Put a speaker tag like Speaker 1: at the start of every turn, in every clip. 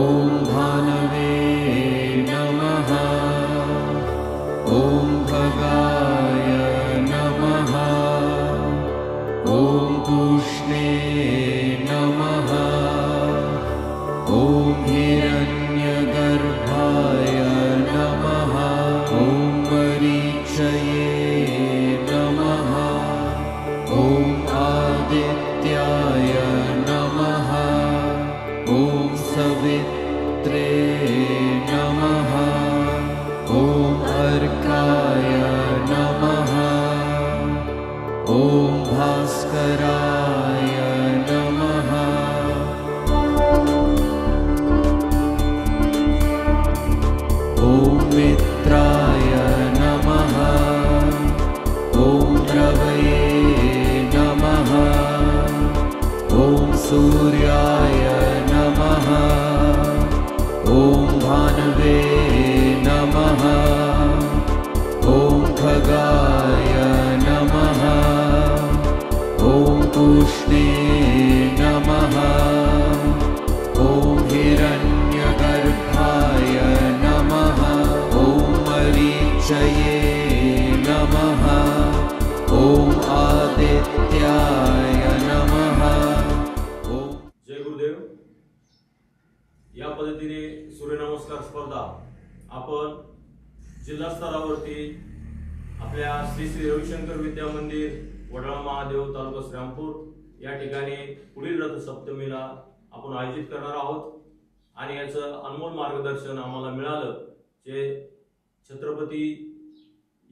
Speaker 1: ॐ भानवे नमः। ॐ भगाय नमः। ॐ पूष्णे नमः। ॐ हिरण्यगर्भाय नमः। ॐ मरीचये नमः। ॐ आदित्याय नमः। ॐ सवित्रे नमः। ॐ अर्काय नमः। ॐ भास्कराय नमः। ॐ मित्राय नमः। ॐ रवये नमः। ॐ सूर्याय नमः। ॐ भानवे नमः। ॐ खगाय नमः। ॐ पूष्णे नमः। ॐ हिरण्यगर्भाय नमः। ॐ मरीचये नमः। ॐ आदित्याय नमः।
Speaker 2: जय गुरुदेव। या पद्धतीने सूर्यनमस्कार स्पर्धा आपण जिल्हा स्तरावरती आपल्या श्री श्री रविशंकर विद्या मंदिर वडाळा महादेव तालुका श्रीरामपूर या ठिकाणी पुढील रथसप्तमीला आपण आयोजित करणार आहोत आणि याचं अनमोल मार्गदर्शन आम्हाला मिळालं जे छत्रपती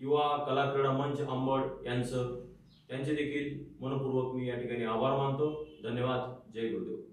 Speaker 2: युवा कला क्रीडा मंच अंबड यांचं त्यांचे देखील मनपूर्वक मी या ठिकाणी आभार मानतो। धन्यवाद। जय गुरुदेव।